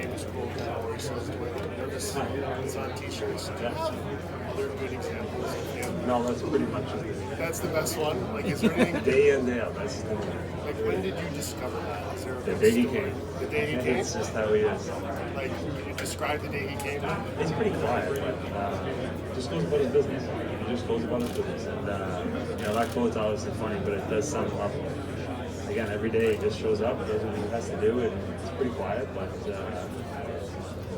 famous quote now where he says, "Do I look nervous?" It's on T-shirts. Do you have other good examples of him? No, that's pretty much it. That's the best one. Like, is there anything? Day in, day out. That's the one. Like, when did you discover that? Is there a The good day he story? came. The day he came. It's just how he is. Like, can you describe the day he came? He's pretty quiet, but just goes about his business. He just goes about his business. And, that quote's obviously funny, but it does sum him up. Again, every day he just shows up, does what he has to do, and it's pretty quiet, but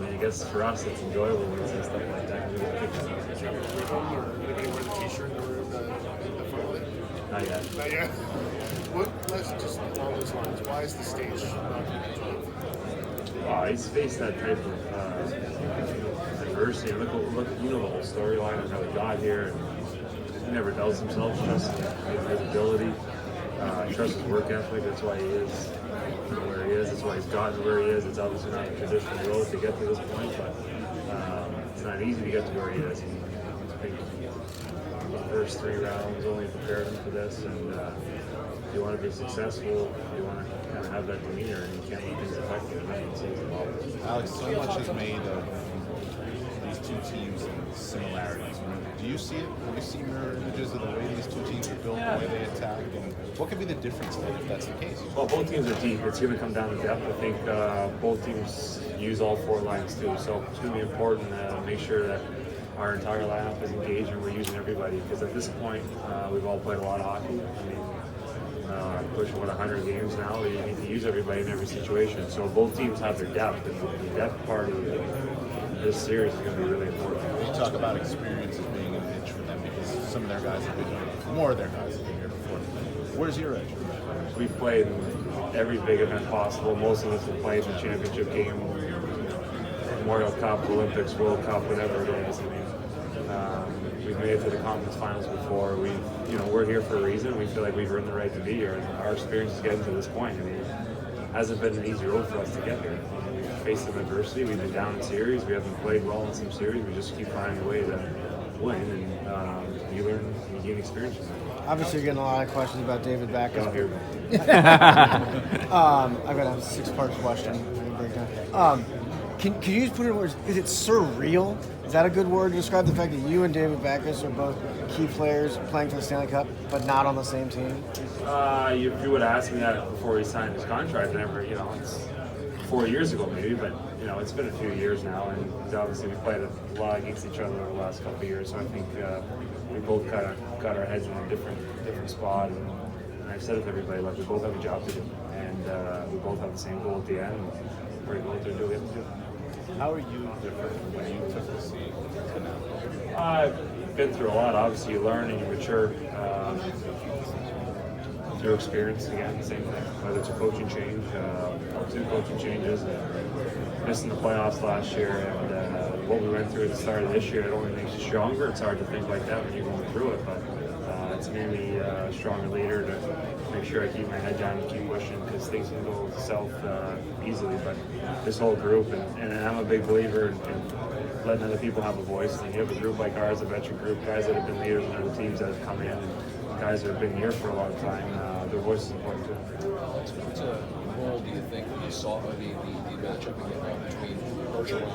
I guess for us it's enjoyable when we see stuff like that. We get pictures of it. Did you ever tweet him or anybody wear the T-shirt in the room the front of it? Not yet. Not yet. Let's just along those lines. Why is the stage not going to enjoy? He's faced that type of adversity. Look, you know the whole storyline of how he got here. He never doubts himself, trusts his ability, trusts his work ethic. That's why he is where he is. That's why he's gotten where he is. It's obviously not a traditional road to get to this point, but it's not easy to get to where he is. The first 3 rounds only prepared him for this, and if you want to be successful, you want to kind of have that demeanor, and you can't let things affect you. And I can see it all. Alex, so much is made of these two teams and similarities. Do you see it? Do you see mirror images of the way these two teams are built, the way they attack? And what could be the difference then if that's the case? Well, both teams are deep. It's going to come down to depth. I think both teams use all 4 lines too, so it's going to be important to make sure that our entire lineup is engaged and we're using everybody, because at this point we've all played a lot of hockey. I mean, pushing 100 games now. You need to use everybody in every situation. So both teams have their depth, and the depth part of this series is going to be really important. You talk about experience as being an edge for them because some of their guys have been here, more of their guys have been here before. Where's your edge? We've played every big event possible. Most of us have played the championship game, Memorial Cup, Olympics, World Cup, whatever it is. I mean, we've made it to the conference finals before. We're here for a reason. We feel like we've earned the right to be here, and our experience is getting to this point. I mean, it hasn't been an easy road for us to get here. We've faced some adversity. We've been down in series. We haven't played well in some series. We just keep finding a way to win, and you learn, you gain experience from that. Obviously, you're getting a lot of questions about David Backes. Down here. I've got a 6-part question. Can you just put it in words? Is it surreal? Is that a good word to describe the fact that you and David Backes are both key players playing for the Stanley Cup, but not on the same team? If you would have asked me that before he signed his contract, it's 4 years ago maybe, but it's been a few years now, and obviously we played a lot against each other over the last couple of years. So I think we both kind of got our heads in a different spot, and I've said it to everybody, like we both have a job to do, and we both have the same goal at the end. And we're going to do what we have to do. How are you different from when you took the seat to now? I've been through a lot. Obviously, you learn and you mature through experience. Again, the same thing. Whether it's a coaching change, 2 coaching changes, missing the playoffs last year, and what we went through at the start of this year, it only makes you stronger. It's hard to think like that when you're going through it, but it's made me a stronger leader to make sure I keep my head down and keep pushing, because things can go south easily. But this whole group, and I'm a big believer in letting other people have a voice. And you have a group like ours, a veteran group, guys that have been leaders in other teams that have come in, and guys that have been here for a long time. Their voice is important too. What role do you think you saw the matchup again between Bergeron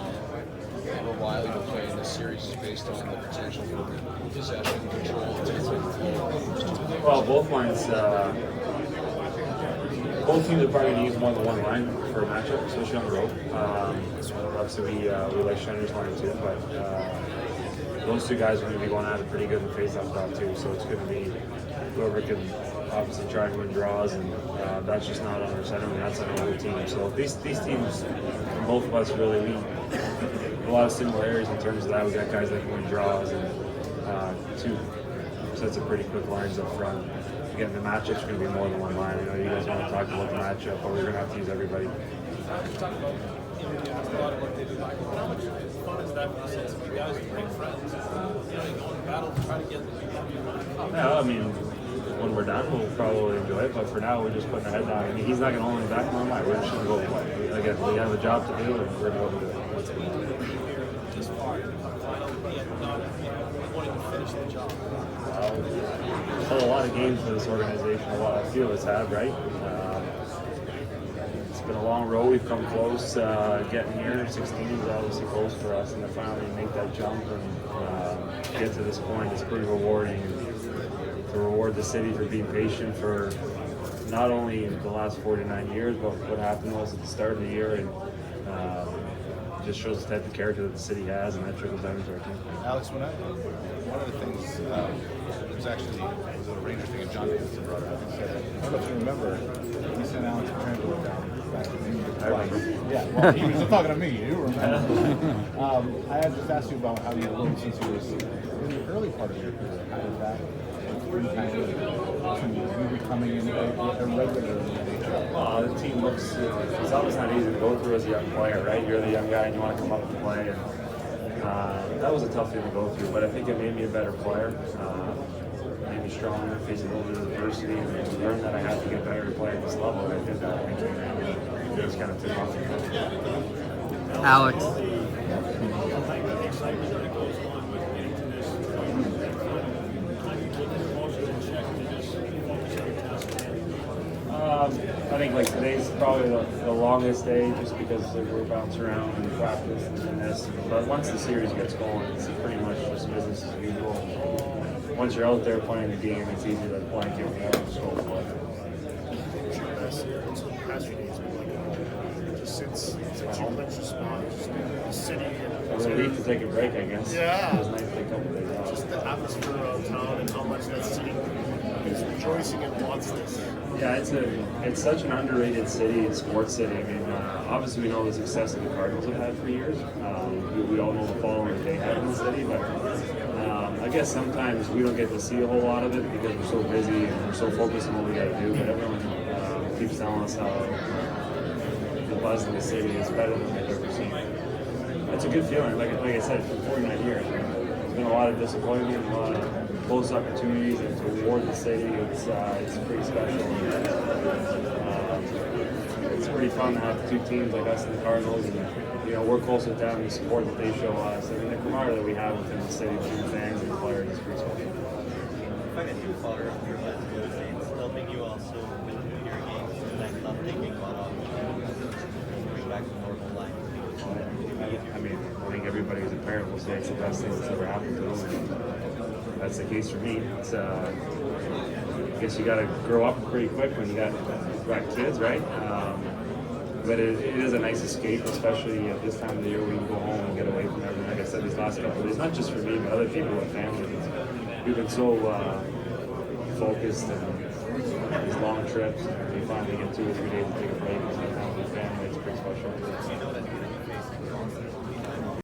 and O'Reilly to play in this series is based on the potential for possession, control, and well, both lines, both teams are probably going to use more than one line for a matchup, especially on the road. Obviously, we like Schneider's line too, but those 2 guys are going to be going at it pretty good in the face-off dot too. So it's going to be whoever can obviously try to win draws, and that's just not on our center, and that's on our whole team. So these teams, both of us really lead a lot of similarities in terms of that. We got guys that can win draws, and 2 sets of pretty quick lines up front. Again, the matchup's going to be more than one line. I know you guys want to talk about the matchup, but we're going to have to use everybody. How much fun is that for you? You guys are great friends. You go in battle to try to get the Yeah, I mean, when we're done, we'll probably enjoy it, but for now, we're just putting our head down. I mean, he's not going to hold me back in my mind. We're just going to go play. Again, we have a job to do, and we're going to go do it. what's it mean to be here this far? Not wanting to finish the job. Played a lot of games for this organization, a lot of few of us have, right? It's been a long road. We've come close getting here. 16 is obviously close for us, and to finally make that jump and get to this point is pretty rewarding. And to reward the city for being patient for not only the last 49 years, but what happened was at the start of the year, and just shows the type of character that the city has, and that trickles down into our team. Alex, one of the things, it was a Ranger thing, and John Davidson brought it up. He said, I don't know if you remember, he sent Alex Pietrangelo down back in England. I remember. Yeah, well, he was talking to me, you remember. I had just asked you about how you looked since you was in the early part of your career. How did that impact you becoming a regular in the NHL? Well, the team looks, it's always not easy to go through as a young player, right? You're the young guy and you want to come up and play. And that was a tough thing to go through, but I think it made me a better player. Made me stronger, facing a little bit of adversity, and learned that I had to get better to play at this level. And I did that. And it just kind of took off. Alex. I think like today's probably the longest day just because we're bouncing around and practice and this. But once the series gets going, it's pretty much just business as usual. Once you're out there playing the game, it's easy to blank it more and so forth. The past few days, just since you clinched the spot, just the city. It was a relief to take a break, I guess. Yeah. It was nice to take a couple days off. Just the atmosphere around town and how much that city is rejoicing and wants this. Yeah, it's such an underrated city, a sports city. I mean, obviously we know the success that the Cardinals have had for years. We all know the following that they have in the city, but I guess sometimes we don't get to see a whole lot of it because we're so busy and we're so focused on what we got to do. But everyone keeps telling us how the buzz in the city is better than they've ever seen. It's a good feeling. Like I said, for 49 years, there's been a lot of disappointment, a lot of close opportunities, and to reward the city, it's pretty special. It's pretty fun to have two teams like us and the Cardinals, and we're close with them. The support that they show us, I mean, the camaraderie that we have within the city between the fans and the players is pretty special. If I can follow up your last two things, helping you also win your games and not taking one off, bring back to normal life. I mean, I think everybody who's a parent will say it's the best thing that's ever happened to them. That's the case for me. It's, I guess you got to grow up pretty quick when you got kids, right? But it is a nice escape, especially at this time of the year when you go home and get away from everything. Like I said, these last couple of days, not just for me, but other people with families. We've been so focused and these long trips. You finally get 2 or 3 days to take a break.